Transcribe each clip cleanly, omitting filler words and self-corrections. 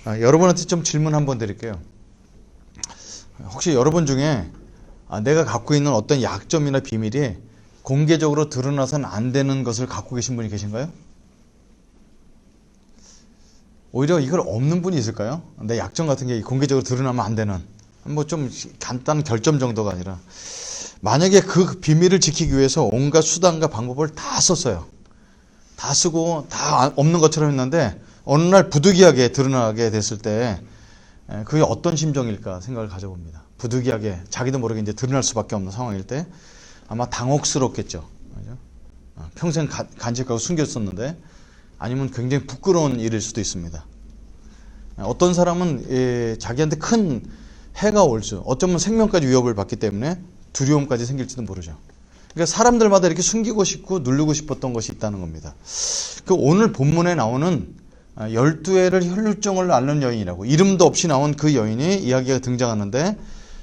여러분한테 좀 질문 한번 드릴게요. 혹시 여러분 중에 내가 갖고 있는 어떤 약점이나 비밀이 공개적으로 드러나서는 안 되는 것을 갖고 계신 분이 계신가요? 오히려 이걸 없는 분이 있을까요? 내 약점 같은 게 공개적으로 드러나면 안 되는, 뭐 좀 간단한 결점 정도가 아니라, 만약에 그 비밀을 지키기 위해서 온갖 수단과 방법을 다 썼어요. 다 쓰고 다 없는 것처럼 했는데 어느 날 부득이하게 드러나게 됐을 때 그게 어떤 심정일까 생각을 가져봅니다. 부득이하게 자기도 모르게 이제 드러날 수밖에 없는 상황일 때 아마 당혹스럽겠죠. 그죠? 평생 간직하고 숨겼었는데, 아니면 굉장히 부끄러운 일일 수도 있습니다. 어떤 사람은 자기한테 큰 해가 올 수, 어쩌면 생명까지 위협을 받기 때문에 두려움까지 생길지도 모르죠. 그러니까 사람들마다 이렇게 숨기고 싶고 누르고 싶었던 것이 있다는 겁니다. 그 오늘 본문에 나오는 12회를 혈루증을 앓는 여인이라고 이름도 없이 나온 그 여인이 이야기가 등장하는데,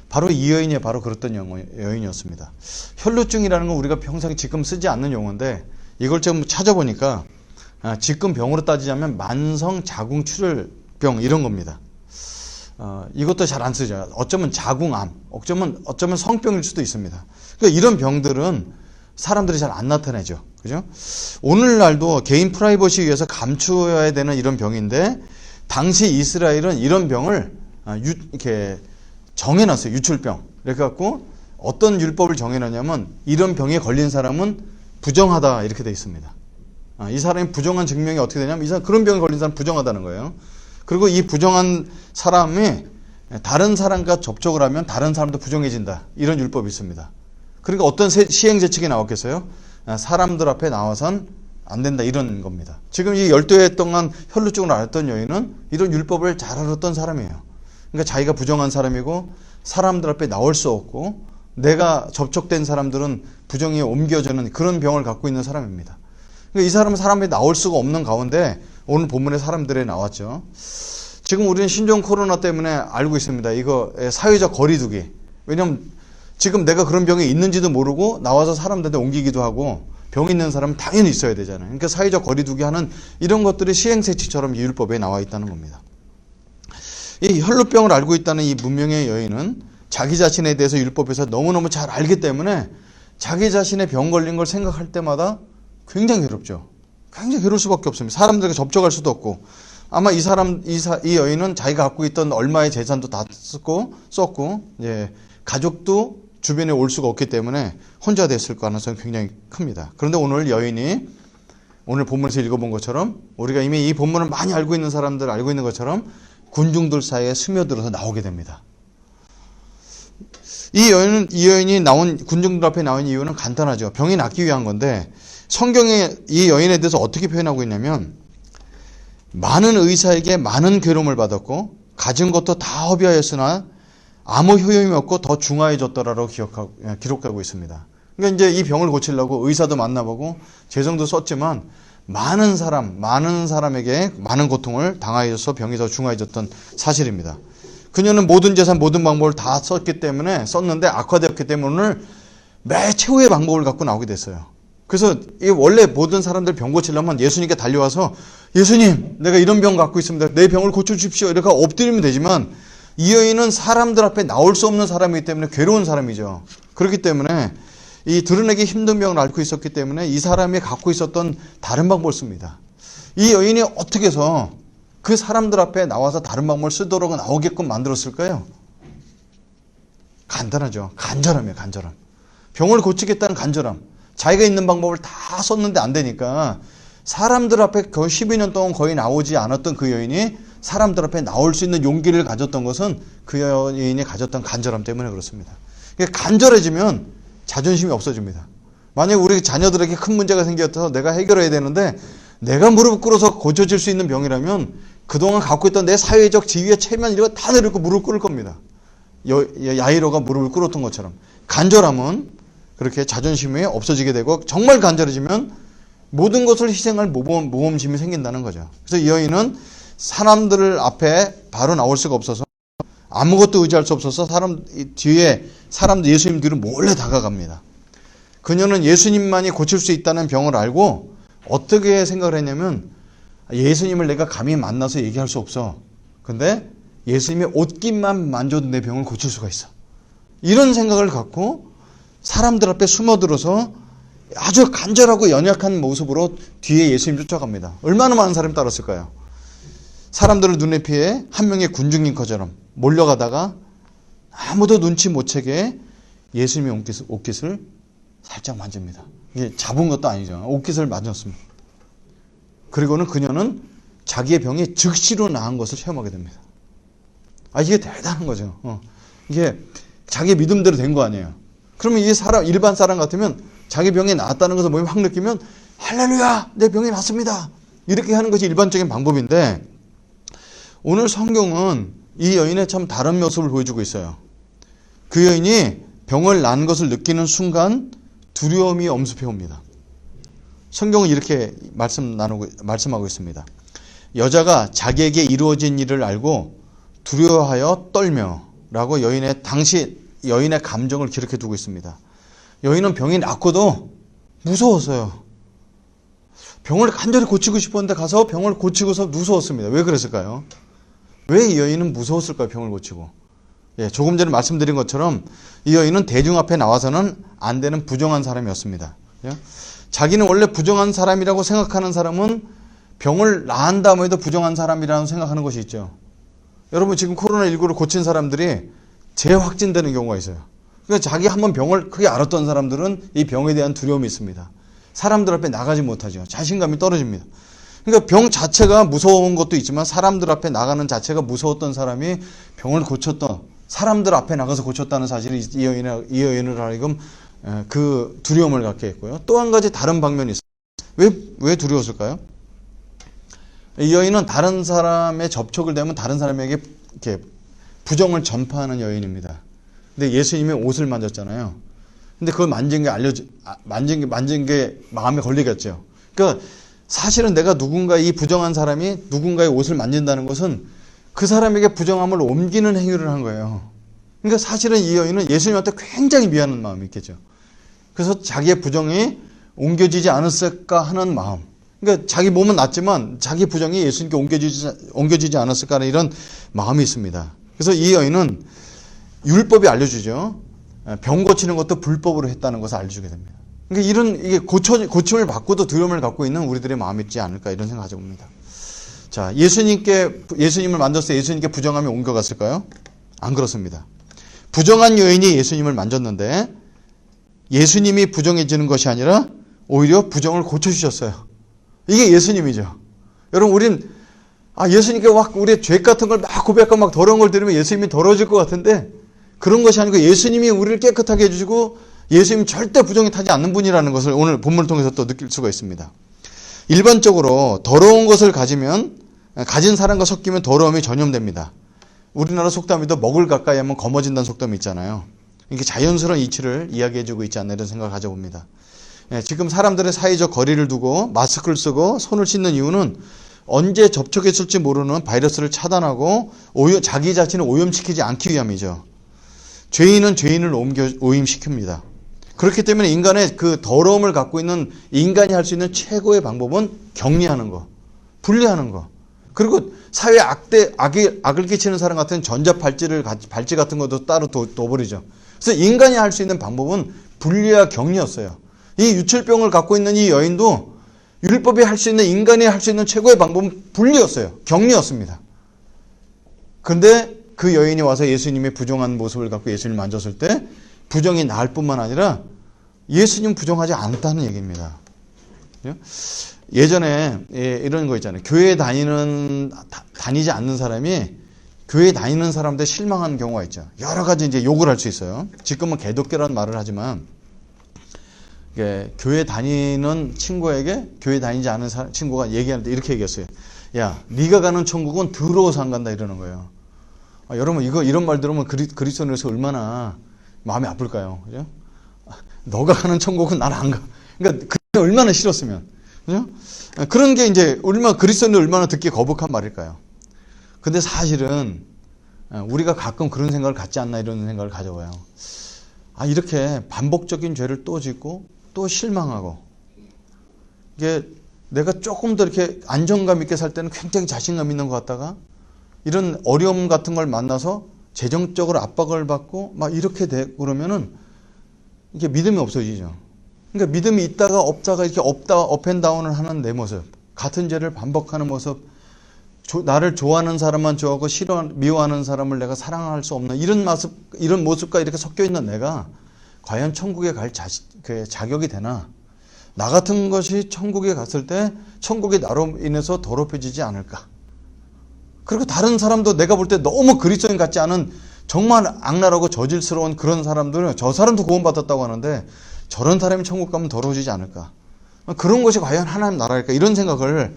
바로 이 여인이 바로 그랬던 여인이었습니다. 혈루증이라는 건 우리가 평생 지금 쓰지 않는 용어인데, 이걸 좀 찾아보니까 지금 병으로 따지자면 만성 자궁 출혈병 이런 겁니다. 이것도 잘 안 쓰죠. 어쩌면 자궁암, 어쩌면 성병일 수도 있습니다. 그러니까 이런 병들은 사람들이 잘 안 나타내죠. 그죠? 오늘날도 개인 프라이버시 위해서 감추어야 되는 이런 병인데, 당시 이스라엘은 이런 병을 이렇게 정해놨어요. 유출병. 그래갖고 어떤 율법을 정해놨냐면, 이런 병에 걸린 사람은 부정하다 이렇게 돼 있습니다. 이 사람이 부정한 증명이 어떻게 되냐면, 이 사람 그런 병에 걸린 사람 부정하다는 거예요. 그리고 이 부정한 사람이 다른 사람과 접촉을 하면 다른 사람도 부정해진다. 이런 율법이 있습니다. 그러니까 어떤 시행재칙이 나왔겠어요? 사람들 앞에 나와선 안 된다 이런 겁니다. 지금 이 12회 동안 혈루증을 앓았던 여인은 이런 율법을 잘 알았던 사람이에요. 그러니까 자기가 부정한 사람이고 사람들 앞에 나올 수 없고 내가 접촉된 사람들은 부정이 옮겨지는 그런 병을 갖고 있는 사람입니다. 그러니까 이 사람은 사람이 나올 수가 없는 가운데 오늘 본문에 사람들이 나왔죠. 지금 우리는 신종 코로나 때문에 알고 있습니다. 이거 사회적 거리두기. 왜냐면 지금 내가 그런 병이 있는지도 모르고 나와서 사람들한테 옮기기도 하고, 병 있는 사람은 당연히 있어야 되잖아요. 그러니까 사회적 거리두기 하는 이런 것들이 시행세칙처럼 이 율법에 나와 있다는 겁니다. 이 혈루병을 앓고 있다는 이 문명의 여인은 자기 자신에 대해서 율법에서 너무너무 잘 알기 때문에 자기 자신의 병 걸린 걸 생각할 때마다 굉장히 괴롭죠. 굉장히 괴로울 수밖에 없습니다. 사람들과 접촉할 수도 없고, 아마 이 여인은 자기가 갖고 있던 얼마의 재산도 다 썼고, 가족도 주변에 올 수가 없기 때문에 혼자 됐을 가능성이 굉장히 큽니다. 그런데 오늘 여인이 오늘 본문에서 읽어본 것처럼, 우리가 이미 이 본문을 많이 알고 있는 사람들 알고 있는 것처럼 군중들 사이에 스며들어서 나오게 됩니다. 이 여인이 군중들 앞에 나온 이유는 간단하죠. 병이 낫기 위한 건데, 성경에 이 여인에 대해서 어떻게 표현하고 있냐면, 많은 의사에게 많은 괴로움을 받았고 가진 것도 다 허비하였으나 아무 효용이 없고 더 중하해졌더라라고 기록하고 있습니다. 그러니까 이제 이 병을 고치려고 의사도 만나보고 재정도 썼지만 많은 사람에게 많은 고통을 당하여서 병이 더 중하해졌던 사실입니다. 그녀는 모든 재산, 모든 방법을 다 썼는데 악화되었기 때문에 오늘 최후의 방법을 갖고 나오게 됐어요. 그래서 원래 모든 사람들 병 고치려면 예수님께 달려와서, 예수님, 내가 이런 병 갖고 있습니다. 내 병을 고쳐주십시오. 이렇게 엎드리면 되지만, 이 여인은 사람들 앞에 나올 수 없는 사람이기 때문에 괴로운 사람이죠. 그렇기 때문에 이 드러내기 힘든 병을 앓고 있었기 때문에 이 사람이 갖고 있었던 다른 방법을 씁니다. 이 여인이 어떻게 해서 그 사람들 앞에 나와서 다른 방법을 쓰도록 나오게끔 만들었을까요? 간단하죠. 간절함이에요. 간절함. 병을 고치겠다는 간절함. 자기가 있는 방법을 다 썼는데 안 되니까 사람들 앞에 거의 12년 동안 거의 나오지 않았던 그 여인이 사람들 앞에 나올 수 있는 용기를 가졌던 것은 그 여인이 가졌던 간절함 때문에 그렇습니다. 간절해지면 자존심이 없어집니다. 만약에 우리 자녀들에게 큰 문제가 생겨서 내가 해결해야 되는데 내가 무릎 꿇어서 고쳐질 수 있는 병이라면 그동안 갖고 있던 내 사회적 지위의 체면 이런 거 다 내려놓고 무릎 꿇을 겁니다. 야이로가 무릎을 꿇었던 것처럼. 간절함은 그렇게 자존심이 없어지게 되고, 정말 간절해지면 모든 것을 희생할 모험심이 생긴다는 거죠. 그래서 이 여인은 사람들 앞에 바로 나올 수가 없어서 아무것도 의지할 수 없어서 사람들 예수님 뒤로 몰래 다가갑니다. 그녀는 예수님만이 고칠 수 있다는 병을 알고 어떻게 생각을 했냐면, 예수님을 내가 감히 만나서 얘기할 수 없어. 근데 예수님의 옷깃만 만져도 내 병을 고칠 수가 있어. 이런 생각을 갖고 사람들 앞에 숨어들어서 아주 간절하고 연약한 모습으로 뒤에 예수님 쫓아갑니다. 얼마나 많은 사람이 따랐을까요? 사람들을 눈에 피해 한 명의 군중인커처럼 몰려가다가 아무도 눈치 못 채게 예수님의 옷깃을 살짝 만집니다. 이게 잡은 것도 아니죠. 옷깃을 만졌습니다. 그리고는 그녀는 자기의 병이 즉시로 나은 것을 체험하게 됩니다. 이게 대단한 거죠. 이게 자기 믿음대로 된 거 아니에요. 그러면 이 사람, 일반 사람 같으면 자기 병이 나았다는 것을 몸이 확 느끼면 할렐루야! 내 병이 낫습니다! 이렇게 하는 것이 일반적인 방법인데 오늘 성경은 이 여인의 참 다른 모습을 보여주고 있어요. 그 여인이 병을 난 것을 느끼는 두려움이 엄습해 옵니다. 성경은 이렇게 말씀하고 있습니다. 여자가 자기에게 이루어진 일을 알고 두려워하여 떨며 라고 여인의 감정을 기록해 두고 있습니다. 여인은 병이 낫고도 무서웠어요. 병을 간절히 고치고 싶었는데 가서 병을 고치고서 무서웠습니다. 왜 그랬을까요? 왜 이 여인은 무서웠을까요? 병을 고치고. 조금 전에 말씀드린 것처럼 이 여인은 대중 앞에 나와서는 안 되는 부정한 사람이었습니다. 자기는 원래 부정한 사람이라고 생각하는 사람은 병을 나은 다음에도 부정한 사람이라고 생각하는 것이 있죠. 여러분 지금 코로나19를 고친 사람들이 재확진되는 경우가 있어요. 그러니까 자기 한번 병을 크게 앓았던 사람들은 이 병에 대한 두려움이 있습니다. 사람들 앞에 나가지 못하죠. 자신감이 떨어집니다. 그러니까 병 자체가 무서운 것도 있지만 사람들 앞에 나가는 자체가 무서웠던 사람이 병을 고쳤던 사람들 앞에 나가서 고쳤다는 사실이 이 여인을 하여금 그 두려움을 갖게 했고요. 또 한 가지 다른 방면이 있어요. 왜 두려웠을까요? 이 여인은 다른 사람의 접촉을 되면 다른 사람에게 이렇게 부정을 전파하는 여인입니다. 근데 예수님의 옷을 만졌잖아요. 근데 그걸 만진 게 마음에 걸리겠죠. 그러니까 사실은 내가 이 부정한 사람이 누군가의 옷을 만진다는 것은 그 사람에게 부정함을 옮기는 행위를 한 거예요. 그러니까 사실은 이 여인은 예수님한테 굉장히 미안한 마음이 있겠죠. 그래서 자기의 부정이 옮겨지지 않았을까 하는 마음. 그러니까 자기 몸은 낫지만 자기 부정이 예수님께 옮겨지지 않았을까 하는 이런 마음이 있습니다. 그래서 이 여인은 율법이 알려주죠. 병 고치는 것도 불법으로 했다는 것을 알려주게 됩니다. 그러니까 이게 고침을 받고도 두려움을 갖고 있는 우리들의 마음이 있지 않을까 이런 생각을 가져봅니다. 자, 예수님을 만졌을 때 예수님께 부정함이 옮겨갔을까요? 안 그렇습니다. 부정한 여인이 예수님을 만졌는데 예수님이 부정해지는 것이 아니라 오히려 부정을 고쳐주셨어요. 이게 예수님이죠. 여러분, 우린 예수님께 막 우리의 죄 같은 걸 막 고백하고 막 더러운 걸 들으면 예수님이 더러워질 것 같은데 그런 것이 아니고 예수님이 우리를 깨끗하게 해주시고 예수님 절대 부정이 타지 않는 분이라는 것을 오늘 본문을 통해서 또 느낄 수가 있습니다. 일반적으로 더러운 것을 가진 사람과 섞이면 더러움이 전염됩니다. 우리나라 속담에도 먹을 가까이 하면 검어진다는 속담이 있잖아요. 이게 자연스러운 이치를 이야기해주고 있지 않나 이런 생각을 가져봅니다. 지금 사람들의 사회적 거리를 두고 마스크를 쓰고 손을 씻는 이유는 언제 접촉했을지 모르는 바이러스를 차단하고 자기 자신을 오염시키지 않기 위함이죠. 죄인은 죄인을 오염시킵니다. 그렇기 때문에 인간의 그 더러움을 갖고 있는 인간이 할 수 있는 최고의 방법은 격리하는 거, 분리하는 거. 그리고 사회에 악을 끼치는 사람 같은 발찌 같은 것도 따로 둬버리죠. 그래서 인간이 할 수 있는 방법은 분리와 격리였어요. 이 유출병을 갖고 있는 이 여인도 율법이 할 수 있는 인간이 할 수 있는 최고의 방법은 분리였어요. 격리였습니다. 그런데 그 여인이 와서 예수님의 부정한 모습을 갖고 예수님을 만졌을 때 부정이 나을 뿐만 아니라 예수님 부정하지 않다는 얘기입니다. 예전에 이런 거 있잖아요. 교회 다니지 않는 사람이 교회 다니는 사람한테 실망한 경우가 있죠. 여러 가지 이제 욕을 할 수 있어요. 지금은 개독교라는 말을 하지만 교회 다니는 친구에게 교회 다니지 않은 친구가 얘기할 때 이렇게 얘기했어요. 야, 네가 가는 천국은 더러워서 안 간다 이러는 거예요. 여러분 이런 말 들으면 그리스도인으로서 얼마나 마음이 아플까요? 그죠? 너가 가는 천국은 난 안 가. 그러니까 그게 얼마나 싫었으면. 그죠? 그런 게 이제 그리스도인이 얼마나 듣기 거북한 말일까요? 근데 사실은 우리가 가끔 그런 생각을 갖지 않나 이런 생각을 가져봐요. 이렇게 반복적인 죄를 또 짓고 또 실망하고 이게 내가 조금 더 이렇게 안정감 있게 살 때는 굉장히 자신감 있는 것 같다가 이런 어려움 같은 걸 만나서 재정적으로 압박을 받고 막 이렇게 되고 그러면은 이게 믿음이 없어지죠. 그러니까 믿음이 있다가 없다가 이렇게 업앤다운을 하는 내 모습, 같은 죄를 반복하는 모습, 나를 좋아하는 사람만 좋아하고 미워하는 사람을 내가 사랑할 수 없는 이런 모습과 이렇게 섞여 있는 내가 과연 천국에 갈 자격이 되나? 나 같은 것이 천국에 갔을 때 천국이 나로 인해서 더럽혀지지 않을까? 그리고 다른 사람도 내가 볼 때 너무 그리스도인 같지 않은 정말 악랄하고 저질스러운 그런 사람들은 저 사람도 구원받았다고 하는데 저런 사람이 천국 가면 더러워지지 않을까? 그런 것이 과연 하나님 나라일까? 이런 생각을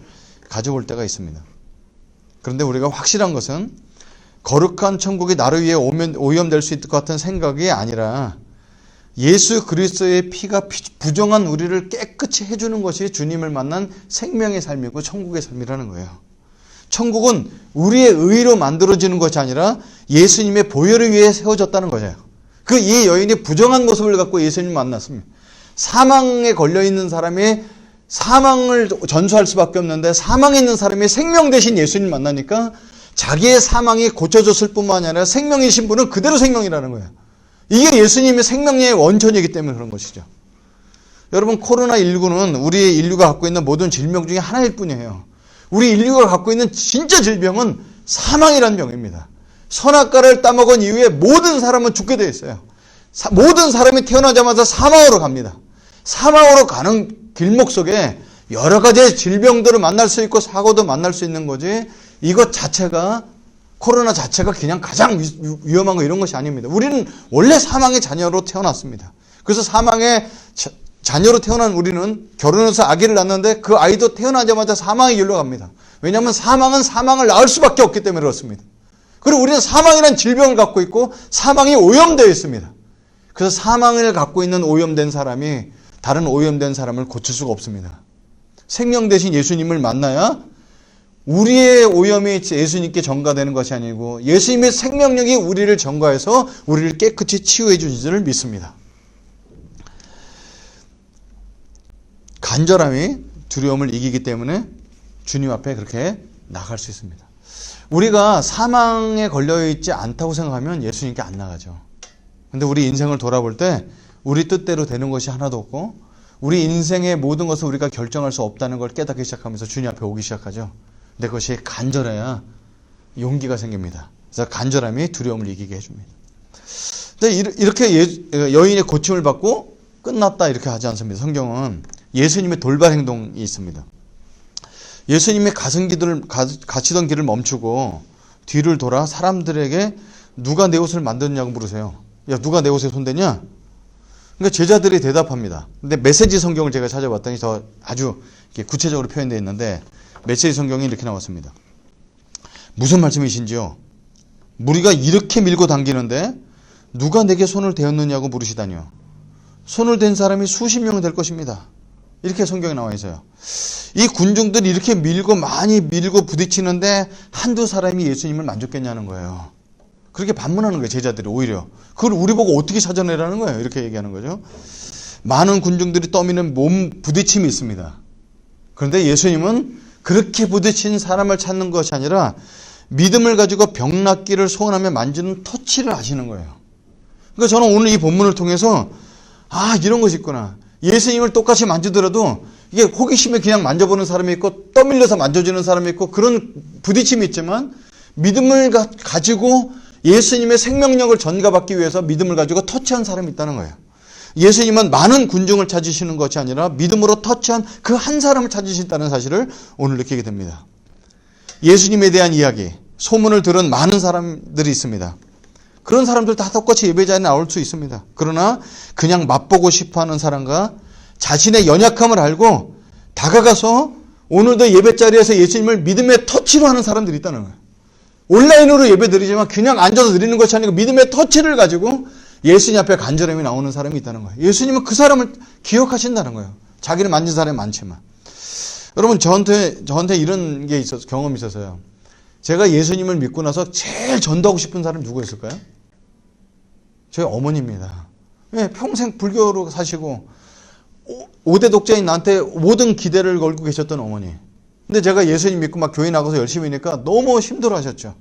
가져볼 때가 있습니다. 그런데 우리가 확실한 것은 거룩한 천국이 나를 위해 오염될 수 있을 것 같은 생각이 아니라 예수 그리스도의 피가 부정한 우리를 깨끗이 해주는 것이 주님을 만난 생명의 삶이고 천국의 삶이라는 거예요. 천국은 우리의 의로 만들어지는 것이 아니라 예수님의 보혈을 위해 세워졌다는 거예요. 이 여인이 부정한 모습을 갖고 예수님을 만났습니다. 사망에 걸려있는 사람이 사망을 전수할 수밖에 없는데 사망에 있는 사람이 생명 대신 예수님 만나니까 자기의 사망이 고쳐졌을 뿐만 아니라 생명이신 분은 그대로 생명이라는 거예요. 이게 예수님의 생명의 원천이기 때문에 그런 것이죠. 여러분, 코로나19는 우리 인류가 갖고 있는 모든 질병 중에 하나일 뿐이에요. 우리 인류가 갖고 있는 진짜 질병은 사망이라는 병입니다. 선악과를 따먹은 이후에 모든 사람은 죽게 되어 있어요. 모든 사람이 태어나자마자 사망으로 갑니다. 사망으로 가는 길목 속에 여러 가지 질병들을 만날 수 있고 사고도 만날 수 있는 거지, 이것 자체가, 코로나 자체가 그냥 가장 위험한 거 이런 것이 아닙니다. 우리는 원래 사망의 자녀로 태어났습니다. 그래서 사망의 자녀로 태어난 우리는 결혼해서 아기를 낳는데 그 아이도 태어나자마자 사망의 길로 갑니다. 왜냐하면 사망은 사망을 낳을 수밖에 없기 때문에 그렇습니다. 그리고 우리는 사망이라는 질병을 갖고 있고 사망이 오염되어 있습니다. 그래서 사망을 갖고 있는 오염된 사람이 다른 오염된 사람을 고칠 수가 없습니다. 생명 대신 예수님을 만나야 우리의 오염이 예수님께 전가되는 것이 아니고 예수님의 생명력이 우리를 전가해서 우리를 깨끗이 치유해 주신 줄을 믿습니다. 간절함이 두려움을 이기기 때문에 주님 앞에 그렇게 나갈 수 있습니다. 우리가 사망에 걸려있지 않다고 생각하면 예수님께 안 나가죠. 근데 우리 인생을 돌아볼 때 우리 뜻대로 되는 것이 하나도 없고 우리 인생의 모든 것을 우리가 결정할 수 없다는 걸 깨닫기 시작하면서 주님 앞에 오기 시작하죠. 근데 그것이 간절해야 용기가 생깁니다. 그래서 간절함이 두려움을 이기게 해줍니다. 근데 이렇게 여인의 고침을 받고 끝났다 이렇게 하지 않습니다. 성경은 예수님의 돌발 행동이 있습니다. 예수님이 가시던 길을 멈추고 뒤를 돌아 사람들에게 누가 내 옷을 만들었냐고 물으세요. 야, 누가 내 옷에 손대냐? 그러니까 제자들이 대답합니다. 근데 메시지 성경을 제가 찾아봤더니 더 아주 구체적으로 표현되어 있는데 메시지 성경이 이렇게 나왔습니다. 무슨 말씀이신지요? 무리가 이렇게 밀고 당기는데 누가 내게 손을 대었느냐고 물으시다니요. 손을 댄 사람이 수십 명 될 것입니다. 이렇게 성경에 나와 있어요. 이 군중들이 이렇게 많이 밀고 부딪히는데 한두 사람이 예수님을 만졌겠냐는 거예요. 그렇게 반문하는 거예요, 제자들이 오히려. 그걸 우리 보고 어떻게 찾아내라는 거예요. 이렇게 얘기하는 거죠. 많은 군중들이 떠미는 몸 부딪힘이 있습니다. 그런데 예수님은 그렇게 부딪힌 사람을 찾는 것이 아니라 믿음을 가지고 병 낫기를 소원하며 만지는 터치를 하시는 거예요. 그러니까 저는 오늘 이 본문을 통해서 이런 것이 있구나. 예수님을 똑같이 만지더라도 이게 호기심에 그냥 만져보는 사람이 있고 떠밀려서 만져주는 사람이 있고 그런 부딪힘이 있지만 믿음을 가지고 예수님의 생명력을 전가받기 위해서 믿음을 가지고 터치한 사람이 있다는 거예요. 예수님은 많은 군중을 찾으시는 것이 아니라 믿음으로 터치한 그 한 사람을 찾으신다는 사실을 오늘 느끼게 됩니다. 예수님에 대한 이야기, 소문을 들은 많은 사람들이 있습니다. 그런 사람들 다 똑같이 예배자에 나올 수 있습니다. 그러나 그냥 맛보고 싶어하는 사람과 자신의 연약함을 알고 다가가서 오늘도 예배자리에서 예수님을 믿음의 터치로 하는 사람들이 있다는 거예요. 온라인으로 예배 드리지만 그냥 앉아서 드리는 것이 아니고 믿음의 터치를 가지고 예수님 앞에 간절함이 나오는 사람이 있다는 거예요. 예수님은 그 사람을 기억하신다는 거예요. 자기를 만진 사람이 많지만. 여러분 저한테 이런 게 경험이 있어서요. 제가 예수님을 믿고 나서 제일 전도하고 싶은 사람이 누구였을까요? 저희 어머니입니다. 네, 평생 불교로 사시고 5대 독자인 나한테 모든 기대를 걸고 계셨던 어머니. 근데 제가 예수님 믿고 막 교회 나가서 열심히 하니까 너무 힘들어 하셨죠.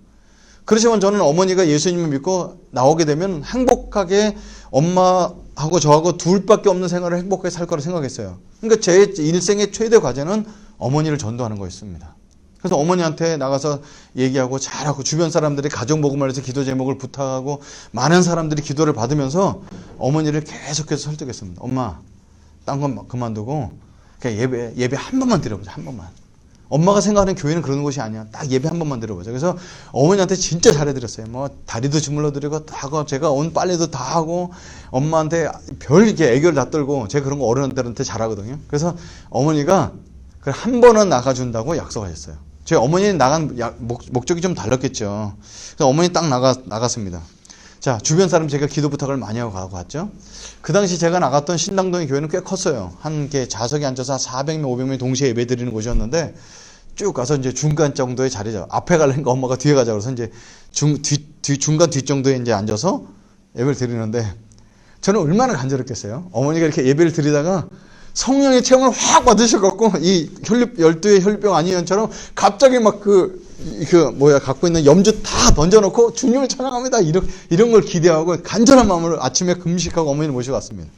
그렇지만 저는 어머니가 예수님을 믿고 나오게 되면 행복하게 엄마하고 저하고 둘밖에 없는 생활을 행복하게 살 거라 생각했어요. 그러니까 제 일생의 최대 과제는 어머니를 전도하는 거였습니다. 그래서 어머니한테 나가서 얘기하고 잘하고 주변 사람들이 가족 모금을 해서 기도 제목을 부탁하고 많은 사람들이 기도를 받으면서 어머니를 계속해서 설득했습니다. 엄마, 딴 건 그만두고 그냥 예배 한 번만 드려보자. 한 번만. 엄마가 생각하는 교회는 그런 곳이 아니야. 딱 예배 한 번만 드려보자. 그래서 어머니한테 진짜 잘해드렸어요. 뭐 다리도 주물러드리고 다 하고 제가 온 빨래도 다 하고 엄마한테 별 이렇게 애교를 다 떨고 제가 그런 거 어른들한테 잘하거든요. 그래서 어머니가 한 번은 나가준다고 약속하셨어요. 저희 어머니는 나간 목적이 좀 달랐겠죠. 그래서 어머니 딱 나갔습니다. 자, 주변 사람 제가 기도 부탁을 많이 하고 갔죠. 그 당시 제가 나갔던 신당동의 교회는 꽤 컸어요. 한 개 좌석에 앉아서 400명, 500명이 동시에 예배 드리는 곳이었는데 쭉 가서 이제 중간 정도의 자리죠. 앞에 가려니까 엄마가 뒤에 가자 그래서 이제 중간 뒷 정도에 이제 앉아서 예배를 드리는데 저는 얼마나 간절했겠어요. 어머니가 이렇게 예배를 드리다가 성령의 체험을 확 받으셔갖고 이 열두의 혈병 아니면처럼 갑자기 막 갖고 있는 염주 다 던져놓고 주님을 찬양합니다. 이런 걸 기대하고 간절한 마음으로 아침에 금식하고 어머니를 모시고 왔습니다.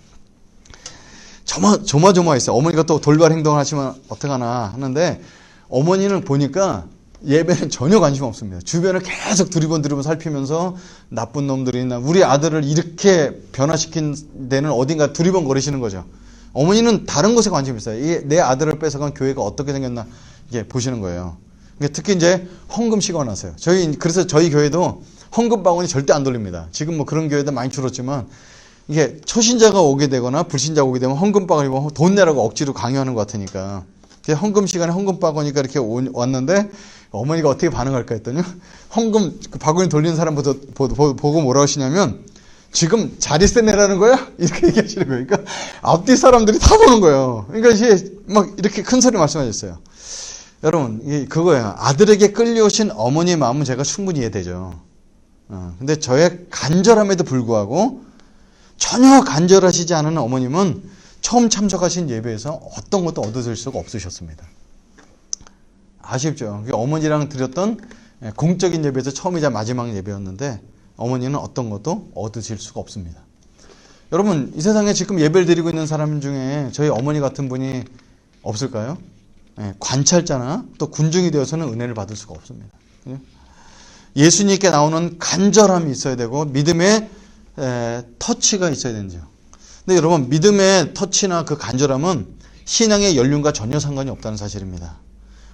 조마조마했어요. 어머니가 또 돌발 행동을 하시면 어떡하나 하는데 어머니는 보니까 예배는 전혀 관심 없습니다. 주변을 계속 두리번 살피면서 나쁜 놈들이나 우리 아들을 이렇게 변화시킨 데는 어딘가 두리번 거리시는 거죠. 어머니는 다른 것에 관심이 있어요. 내 아들을 뺏어간 교회가 어떻게 생겼나 이게 보시는 거예요. 특히 이제 헌금 시간 하세요. 그래서 저희 교회도 헌금 바구니 절대 안 돌립니다. 지금 뭐 그런 교회도 많이 줄었지만 이게 초신자가 오게 되거나 불신자가 오게 되면 헌금 바구니 돈 내라고 억지로 강요하는 것 같으니까 헌금 시간에 헌금 바구니가 이렇게 왔는데 어머니가 어떻게 반응할까 했더니 헌금 바구니 돌리는 사람부터 보고 뭐라고 하시냐면 지금 자리세 내라는 거야? 이렇게 얘기하시는 거예요. 그러니까 앞뒤 사람들이 다 보는 거예요. 그러니까 이제 막 이렇게 큰 소리 말씀하셨어요. 여러분, 그거예요. 아들에게 끌려오신 어머니의 마음은 제가 충분히 이해되죠. 근데 저의 간절함에도 불구하고 전혀 간절하시지 않은 어머님은 처음 참석하신 예배에서 어떤 것도 얻으실 수가 없으셨습니다. 아쉽죠. 어머니랑 드렸던 공적인 예배에서 처음이자 마지막 예배였는데 어머니는 어떤 것도 얻으실 수가 없습니다. 여러분, 이 세상에 지금 예배를 드리고 있는 사람 중에 저희 어머니 같은 분이 없을까요? 관찰자나 또 군중이 되어서는 은혜를 받을 수가 없습니다. 예수님께 나오는 간절함이 있어야 되고 믿음의 터치가 있어야 되죠. 근데 여러분, 믿음의 터치나 그 간절함은 신앙의 연륜과 전혀 상관이 없다는 사실입니다.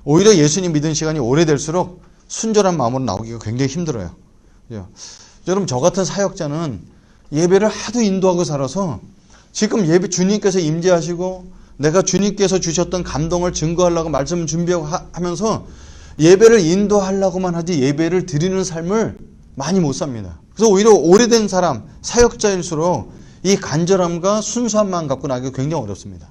오히려 예수님 믿은 시간이 오래될수록 순전한 마음으로 나오기가 굉장히 힘들어요. 여러분, 저 같은 사역자는 예배를 하도 인도하고 살아서 지금 예배 주님께서 임재하시고 내가 주님께서 주셨던 감동을 증거하려고 말씀을 준비하고 하면서 예배를 인도하려고만 하지 예배를 드리는 삶을 많이 못 삽니다. 그래서 오히려 오래된 사람, 사역자일수록 이 간절함과 순수한 마음 갖고 나기가 굉장히 어렵습니다.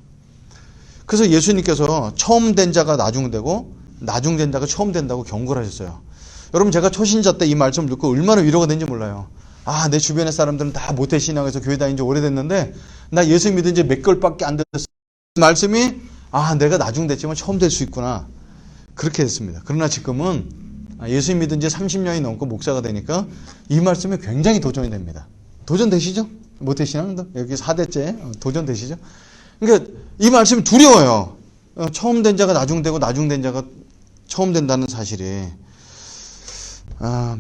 그래서 예수님께서 처음 된 자가 나중되고 나중된 자가 처음 된다고 경고를 하셨어요. 여러분, 제가 초신자 때 이 말씀을 듣고 얼마나 위로가 된지 몰라요. 내 주변의 사람들은 다 모태신앙에서 교회 다닌 지 오래됐는데 나 예수 믿은 지 몇 개월밖에 안 됐어. 말씀이 내가 나중됐지만 처음 될 수 있구나. 그렇게 됐습니다. 그러나 지금은 예수 믿은 지 30년이 넘고 목사가 되니까 이 말씀이 굉장히 도전이 됩니다. 도전되시죠? 모태신앙도 여기 4대째 도전되시죠? 그러니까 이 말씀이 두려워요. 처음 된 자가 나중되고 나중된 자가 처음 된다는 사실이.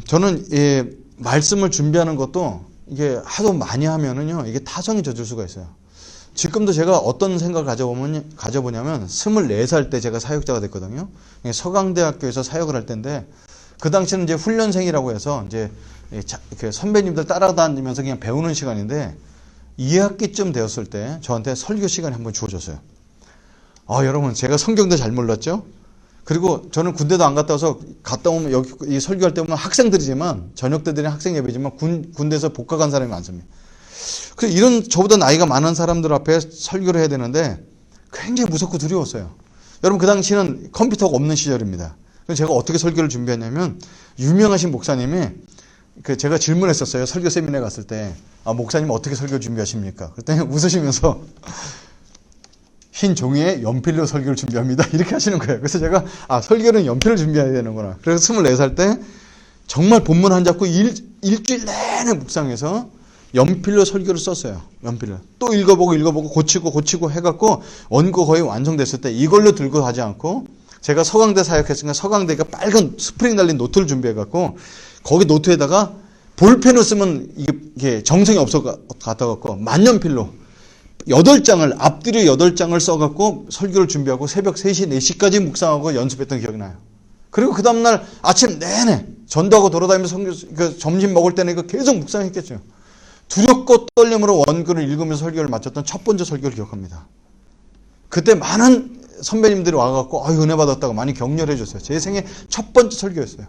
저는 이 말씀을 준비하는 것도 이게 하도 많이 하면은요, 이게 타성이 젖을 수가 있어요. 지금도 제가 어떤 생각을 가져보냐면 24살 때 제가 사역자가 됐거든요. 서강대학교에서 사역을 할 때인데 그 당시는 이제 훈련생이라고 해서 이제 선배님들 따라다니면서 그냥 배우는 시간인데 2학기쯤 되었을 때 저한테 설교 시간이 한번 주어졌어요. 여러분, 제가 성경도 잘 몰랐죠? 그리고 저는 군대도 안 갔다 와서 갔다 오면 여기 이 설교할 때 보면 학생들이지만 저녁 때 드리는 학생 예배지만 군대에서 복학한 사람이 많습니다. 그래서 이런 저보다 나이가 많은 사람들 앞에 설교를 해야 되는데 굉장히 무섭고 두려웠어요. 여러분, 그 당시는 컴퓨터가 없는 시절입니다. 그래서 제가 어떻게 설교를 준비했냐면 유명하신 목사님이 제가 질문했었어요. 설교 세미나에 갔을 때 목사님 어떻게 설교 준비하십니까? 그랬더니 웃으시면서 흰 종이에 연필로 설교를 준비합니다. 이렇게 하시는 거예요. 그래서 제가 설교는 연필을 준비해야 되는구나. 그래서 24살 때 정말 본문 한 잡고 일주일 내내 묵상해서 연필로 설교를 썼어요. 연필로. 또 읽어보고 고치고 해갖고 원고 거의 완성됐을 때 이걸로 들고 가지 않고, 제가 서강대 사역했으니까 서강대가 빨간 스프링 달린 노트를 준비해갖고 거기 노트에다가 볼펜을 쓰면 이게 정성이 없어 갖다갖고 만년필로 8장을, 앞뒤로 8장을 써갖고 설교를 준비하고 새벽 3시, 4시까지 묵상하고 연습했던 기억이 나요. 그리고 그 다음날 아침 내내 전도하고 돌아다니면서 점심 먹을 때는 이거 계속 묵상했겠죠. 두렵고 떨림으로 원글을 읽으면서 설교를 마쳤던 첫 번째 설교를 기억합니다. 그때 많은 선배님들이 와갖고 은혜 받았다고 많이 격려해 줬어요. 제 생애 첫 번째 설교였어요.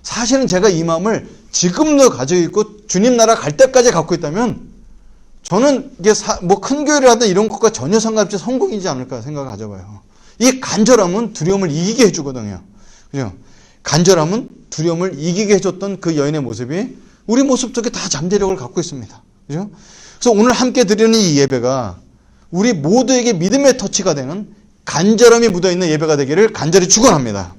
사실은 제가 이 마음을 지금도 가지고 있고 주님 나라 갈 때까지 갖고 있다면 저는 이게 큰 교회를 하든 이런 것과 전혀 상관없이 성공이지 않을까 생각을 가져봐요. 이 간절함은 두려움을 이기게 해주거든요. 그죠? 간절함은 두려움을 이기게 해줬던 그 여인의 모습이 우리 모습 속에 다 잠재력을 갖고 있습니다. 그죠? 그래서 오늘 함께 드리는 이 예배가 우리 모두에게 믿음의 터치가 되는 간절함이 묻어있는 예배가 되기를 간절히 축원합니다.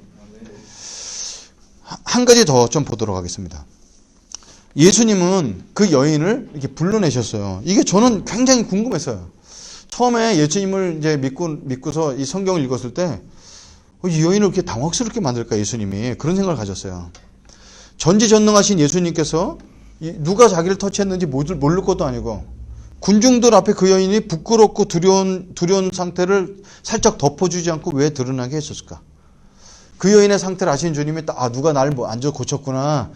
한 가지 더 좀 보도록 하겠습니다. 예수님은 그 여인을 이렇게 불러내셨어요. 이게 저는 굉장히 궁금했어요. 처음에 예수님을 이제 믿고서 이 성경을 읽었을 때, 이 여인을 이렇게 당황스럽게 만들까, 예수님이. 그런 생각을 가졌어요. 전지전능하신 예수님께서 누가 자기를 터치했는지 모를 것도 아니고, 군중들 앞에 그 여인이 부끄럽고 두려운 상태를 살짝 덮어주지 않고 왜 드러나게 했었을까? 그 여인의 상태를 아시는 주님이 누가 나를 앉아 고쳤구나.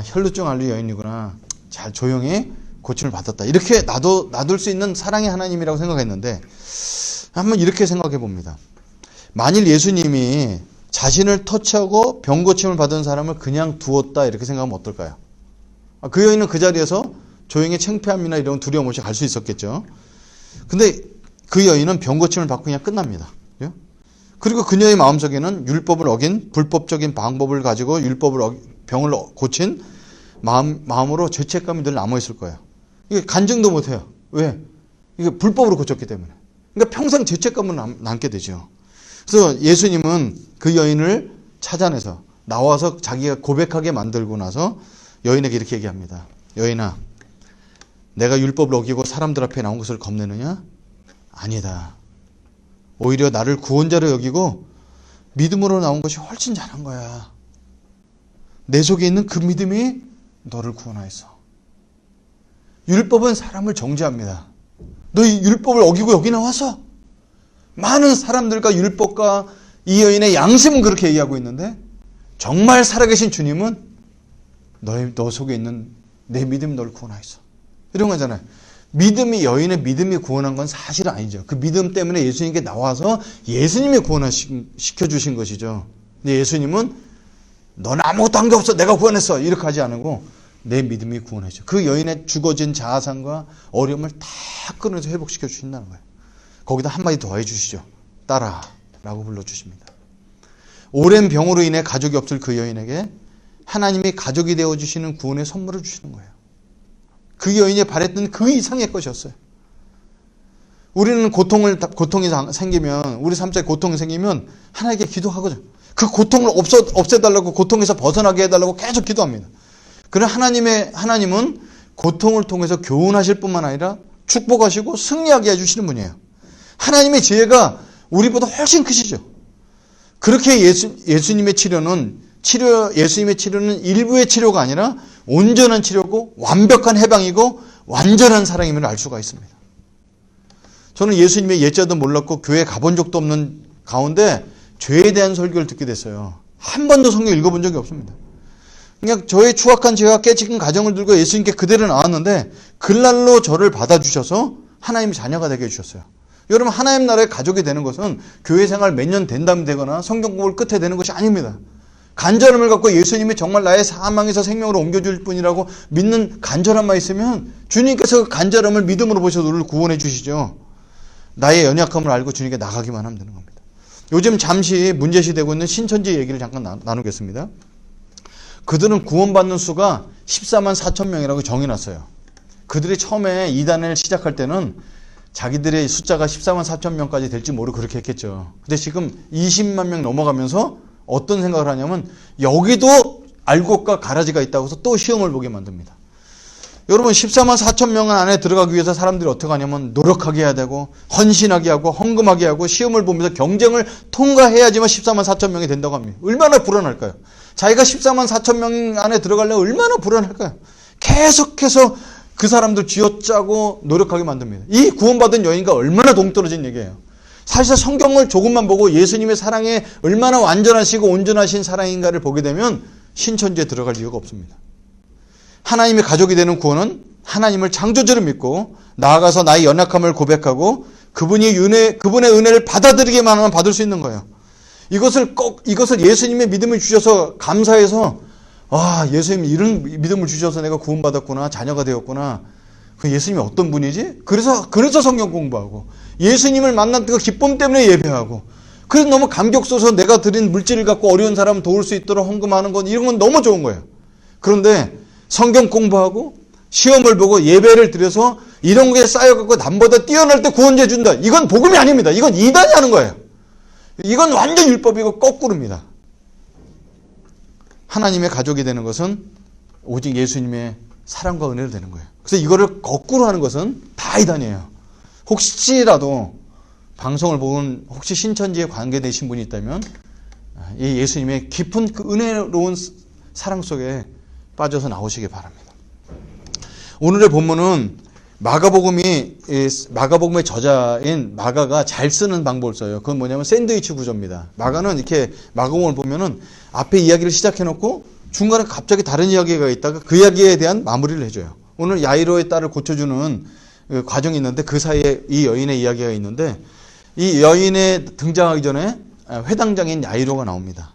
혈루증 앓는 여인이구나. 잘 조용히 고침을 받았다. 이렇게 놔둘 수 있는 사랑의 하나님이라고 생각했는데, 한번 이렇게 생각해 봅니다. 만일 예수님이 자신을 터치하고 병 고침을 받은 사람을 그냥 두었다, 이렇게 생각하면 어떨까요? 그 여인은 그 자리에서 조용히 창피함이나 이런 두려움 없이 갈 수 있었겠죠. 근데 그 여인은 병 고침을 받고 그냥 끝납니다. 그리고 그녀의 마음속에는 율법을 어긴 불법적인 방법을 가지고 병을 고친 마음으로 죄책감이 늘 남아있을 거예요. 이게 간증도 못해요. 왜? 이게 불법으로 고쳤기 때문에. 그러니까 평생 죄책감은 남게 되죠. 그래서 예수님은 그 여인을 찾아내서 나와서 자기가 고백하게 만들고 나서 여인에게 이렇게 얘기합니다. 여인아, 내가 율법을 어기고 사람들 앞에 나온 것을 겁내느냐? 아니다. 오히려 나를 구원자로 여기고 믿음으로 나온 것이 훨씬 잘한 거야. 내 속에 있는 그 믿음이 너를 구원하였어. 율법은 사람을 정죄합니다. 너 이 율법을 어기고 여기 나와서 많은 사람들과 율법과 이 여인의 양심은 그렇게 얘기하고 있는데, 정말 살아계신 주님은 너 속에 있는 내 믿음이 너를 구원하였어. 이런 거잖아요. 여인의 믿음이 구원한 건 사실은 아니죠. 그 믿음 때문에 예수님께 나와서 예수님이 구원시켜주신 것이죠. 근데 예수님은 너는 아무것도 한 게 없어, 내가 구원했어, 이렇게 하지 않고 내 믿음이 구원했죠. 그 여인의 죽어진 자아상과 어려움을 다 끊어서 회복시켜 주신다는 거예요. 거기다 한마디 더 해주시죠. 따라 라고 불러주십니다. 오랜 병으로 인해 가족이 없을 그 여인에게 하나님이 가족이 되어주시는 구원의 선물을 주시는 거예요. 그 여인이 바랬던 그 이상의 것이었어요. 우리는 고통이 생기면, 우리 삶 속에 고통이 생기면 하나님께 기도하거든요. 그 고통을 없애달라고, 고통에서 벗어나게 해달라고 계속 기도합니다. 그러나 하나님은 고통을 통해서 교훈하실 뿐만 아니라 축복하시고 승리하게 해주시는 분이에요. 하나님의 지혜가 우리보다 훨씬 크시죠. 그렇게 예수님의 치료는 일부의 치료가 아니라 온전한 치료고 완벽한 해방이고 완전한 사랑임을 알 수가 있습니다. 저는 예수님의 예자도 몰랐고 교회 가본 적도 없는 가운데 죄에 대한 설교를 듣게 됐어요. 한 번도 성경 읽어본 적이 없습니다. 그냥 저의 추악한 죄와 깨진 가정을 들고 예수님께 그대로 나왔는데 그날로 저를 받아주셔서 하나님의 자녀가 되게 해주셨어요. 여러분, 하나님 나라의 가족이 되는 것은 교회 생활 몇 년 된 다음에 되거나 성경 공부를 끝에 되는 것이 아닙니다. 간절함을 갖고 예수님이 정말 나의 사망에서 생명으로 옮겨줄 뿐이라고 믿는 간절함만 있으면 주님께서 그 간절함을 믿음으로 보셔서 우리를 구원해 주시죠. 나의 연약함을 알고 주님께 나가기만 하면 되는 겁니다. 요즘 잠시 문제시되고 있는 신천지 얘기를 잠깐 나누겠습니다. 그들은 구원받는 수가 14만 4천 명이라고 정해놨어요. 그들이 처음에 이단을 시작할 때는 자기들의 숫자가 14만 4천 명까지 될지 모르고 그렇게 했겠죠. 근데 지금 20만 명 넘어가면서 어떤 생각을 하냐면 여기도 알곡과 가라지가 있다고 해서 또 시험을 보게 만듭니다. 여러분 14만 4천 명 안에 들어가기 위해서 사람들이 어떻게 하냐면 노력하게 해야 되고 헌신하게 하고 헌금하게 하고 시험을 보면서 경쟁을 통과해야지만 14만 4천 명이 된다고 합니다. 얼마나 불안할까요? 자기가 14만 4천 명 안에 들어가려면 얼마나 불안할까요? 계속해서 그 사람들 쥐어짜고 노력하게 만듭니다. 이 구원받은 여인과 얼마나 동떨어진 얘기예요. 사실 성경을 조금만 보고 예수님의 사랑에 얼마나 완전하시고 온전하신 사랑인가를 보게 되면 신천지에 들어갈 이유가 없습니다. 하나님의 가족이 되는 구원은 하나님을 창조주로 믿고 나아가서 나의 연약함을 고백하고 그분의 은혜를 받아들이기만 하면 받을 수 있는 거예요. 이것을 예수님의 믿음을 주셔서 감사해서 예수님 이런 믿음을 주셔서 내가 구원받았구나, 자녀가 되었구나. 그 예수님이 어떤 분이지? 그래서 성경 공부하고 예수님을 만난 그 기쁨 때문에 예배하고 그래서 너무 감격스러워서 내가 드린 물질을 갖고 어려운 사람 도울 수 있도록 헌금하는 건 이런 건 너무 좋은 거예요. 그런데 성경 공부하고 시험을 보고 예배를 드려서 이런 게 쌓여갖고 남보다 뛰어날 때 구원제 준다. 이건 복음이 아닙니다. 이건 이단이 하는 거예요. 이건 완전 율법이고 거꾸로입니다. 하나님의 가족이 되는 것은 오직 예수님의 사랑과 은혜로 되는 거예요. 그래서 이거를 거꾸로 하는 것은 다 이단이에요. 혹시라도 방송을 보면 혹시 신천지에 관계되신 분이 있다면 이 예수님의 깊은 그 은혜로운 사랑 속에 빠져서 나오시기 바랍니다. 오늘의 본문은 마가복음의 저자인 마가가 잘 쓰는 방법을 써요. 그건 뭐냐면 샌드위치 구조입니다. 마가는 이렇게 마가복음을 보면은 앞에 이야기를 시작해놓고 중간에 갑자기 다른 이야기가 있다가 그 이야기에 대한 마무리를 해줘요. 오늘 야이로의 딸을 고쳐주는 과정이 있는데 그 사이에 이 여인의 이야기가 있는데 이 여인에 등장하기 전에 회당장인 야이로가 나옵니다.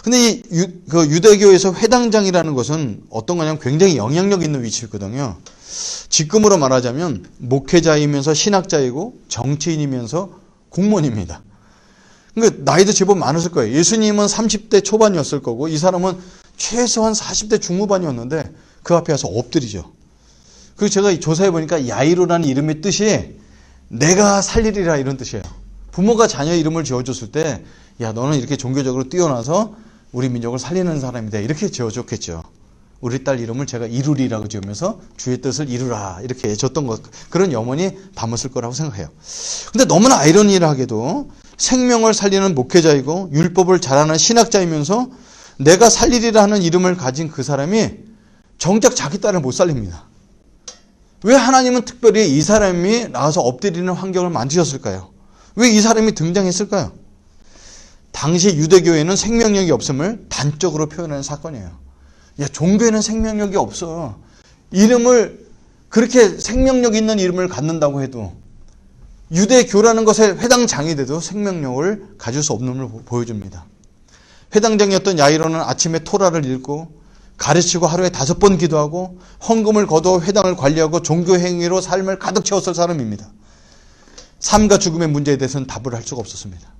근데 이 유대교에서 회당장이라는 것은 어떤 거냐면 굉장히 영향력 있는 위치였거든요. 지금으로 말하자면 목회자이면서 신학자이고 정치인이면서 공무원입니다. 그러니까 나이도 제법 많았을 거예요. 예수님은 30대 초반이었을 거고 이 사람은 최소한 40대 중후반이었는데 그 앞에 와서 엎드리죠. 그리고 제가 조사해 보니까 야이로라는 이름의 뜻이 내가 살리리라 이런 뜻이에요. 부모가 자녀 이름을 지어줬을 때 야 너는 이렇게 종교적으로 뛰어나서 우리 민족을 살리는 사람이다 이렇게 지어줬겠죠. 우리 딸 이름을 제가 이루리라고 지으면서 주의 뜻을 이루라 이렇게 줬던 것 그런 염원이 담았을 거라고 생각해요. 근데 너무나 아이러니하게도 생명을 살리는 목회자이고 율법을 잘하는 신학자이면서 내가 살리리라 하는 이름을 가진 그 사람이 정작 자기 딸을 못 살립니다. 왜 하나님은 특별히 이 사람이 나와서 엎드리는 환경을 만드셨을까요? 왜 이 사람이 등장했을까요? 당시 유대교에는 생명력이 없음을 단적으로 표현하는 사건이에요. 야, 종교에는 생명력이 없어. 이름을 그렇게 생명력 있는 이름을 갖는다고 해도 유대교라는 것에 회당장이 돼도 생명력을 가질 수 없는 걸 보여줍니다. 회당장이었던 야이로는 아침에 토라를 읽고 가르치고 하루에 5번 기도하고 헌금을 거두어 회당을 관리하고 종교 행위로 삶을 가득 채웠을 사람입니다. 삶과 죽음의 문제에 대해서는 답을 할 수가 없었습니다.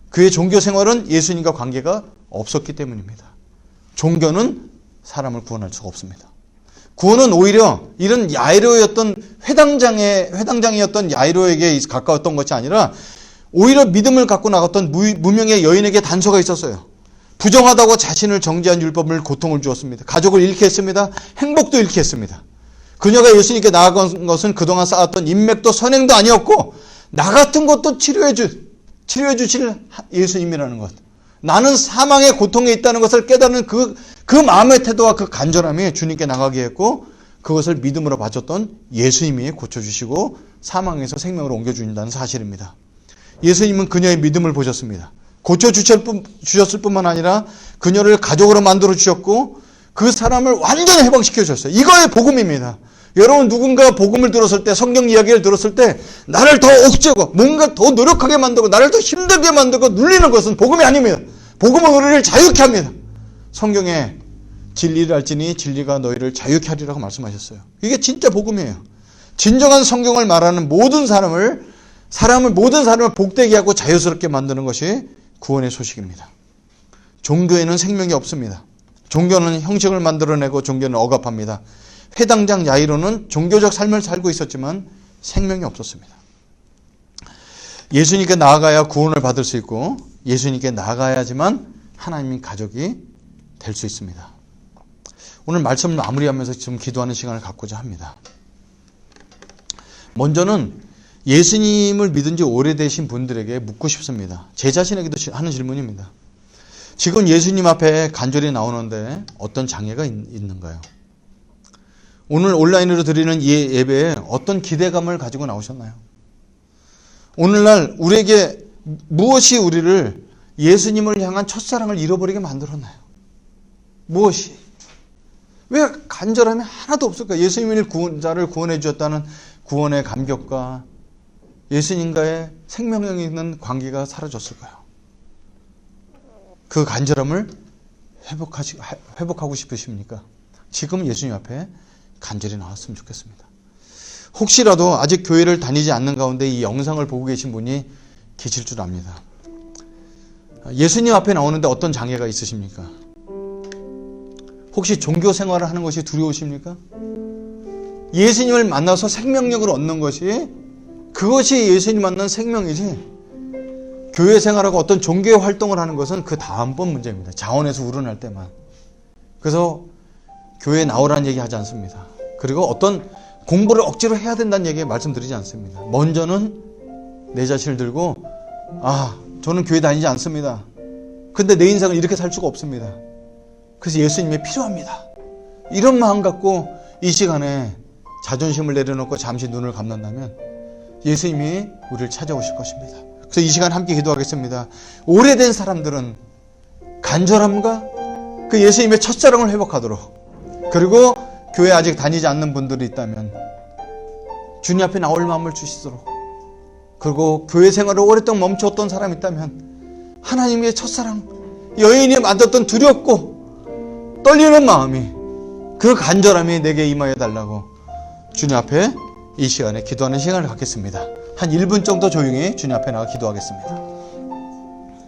그의 종교 생활은 예수님과 관계가 없었기 때문입니다. 종교는 사람을 구원할 수가 없습니다. 구원은 오히려 이런 야이로였던 회당장이었던 야이로에게 가까웠던 것이 아니라 오히려 믿음을 갖고 나갔던 무명의 여인에게 단서가 있었어요. 부정하다고 자신을 정죄한 율법을 고통을 주었습니다. 가족을 잃게 했습니다. 행복도 잃게 했습니다. 그녀가 예수님께 나아간 것은 그동안 쌓았던 인맥도 선행도 아니었고 나 같은 것도 치료해 주실 예수님이라는 것. 나는 사망의 고통에 있다는 것을 깨달은 그 마음의 태도와 그 간절함이 주님께 나가게 했고 그것을 믿음으로 바쳤던 예수님이 고쳐주시고 사망에서 생명으로 옮겨주신다는 사실입니다. 예수님은 그녀의 믿음을 보셨습니다. 고쳐주셨을 뿐만 아니라 그녀를 가족으로 만들어 주셨고 그 사람을 완전히 해방시켜 주셨어요. 이거의 복음입니다. 여러분 누군가 복음을 들었을 때 성경 이야기를 들었을 때 나를 더 억제고 뭔가 더 노력하게 만들고 나를 더 힘들게 만들고 눌리는 것은 복음이 아닙니다. 복음은 우리를 자유케 합니다. 성경에 진리를 알지니 진리가 너희를 자유케 하리라고 말씀하셨어요. 이게 진짜 복음이에요. 진정한 성경을 말하는 모든 사람을 복되게 하고 자유스럽게 만드는 것이 구원의 소식입니다. 종교에는 생명이 없습니다. 종교는 형식을 만들어내고 종교는 억압합니다. 회당장 야이로는 종교적 삶을 살고 있었지만 생명이 없었습니다. 예수님께 나아가야 구원을 받을 수 있고 예수님께 나아가야지만 하나님의 가족이 될 수 있습니다. 오늘 말씀을 마무리하면서 좀 기도하는 시간을 갖고자 합니다. 먼저는 예수님을 믿은 지 오래되신 분들에게 묻고 싶습니다. 제 자신에게도 하는 질문입니다. 지금 예수님 앞에 간절히 나오는데 어떤 장애가 있는가요? 오늘 온라인으로 드리는 이 예배에 어떤 기대감을 가지고 나오셨나요? 오늘날 우리에게 무엇이 우리를 예수님을 향한 첫사랑을 잃어버리게 만들었나요? 무엇이? 왜 간절함이 하나도 없을까? 예수님을 구원자를 구원해 주셨다는 구원의 감격과 예수님과의 생명력 있는 관계가 사라졌을까요? 그 간절함을 회복하고 싶으십니까? 지금 예수님 앞에 간절히 나왔으면 좋겠습니다. 혹시라도 아직 교회를 다니지 않는 가운데 이 영상을 보고 계신 분이 계실 줄 압니다. 예수님 앞에 나오는데 어떤 장애가 있으십니까? 혹시 종교 생활을 하는 것이 두려우십니까? 예수님을 만나서 생명력을 얻는 것이 그것이 예수님 만난 생명이지, 교회 생활하고 어떤 종교의 활동을 하는 것은 그 다음번 문제입니다. 자원에서 우러날 때만. 그래서 교회에 나오라는 얘기 하지 않습니다. 그리고 어떤 공부를 억지로 해야 된다는 얘기 말씀드리지 않습니다. 먼저는 내 자신을 들고 저는 교회 다니지 않습니다. 근데 내 인생을 이렇게 살 수가 없습니다. 그래서 예수님이 필요합니다. 이런 마음 갖고 이 시간에 자존심을 내려놓고 잠시 눈을 감는다면 예수님이 우리를 찾아오실 것입니다. 그래서 이 시간 함께 기도하겠습니다. 오래된 사람들은 간절함과 그 예수님의 첫사랑을 회복하도록, 그리고 교회 아직 다니지 않는 분들이 있다면 주님 앞에 나올 마음을 주시도록, 그리고 교회 생활을 오랫동안 멈췄던 사람이 있다면 하나님의 첫사랑, 여인이 만졌던 두렵고 떨리는 마음이, 그 간절함이 내게 임하여 달라고 주님 앞에 이 시간에 기도하는 시간을 갖겠습니다. 한 1분 정도 조용히 주님 앞에 나가 기도하겠습니다.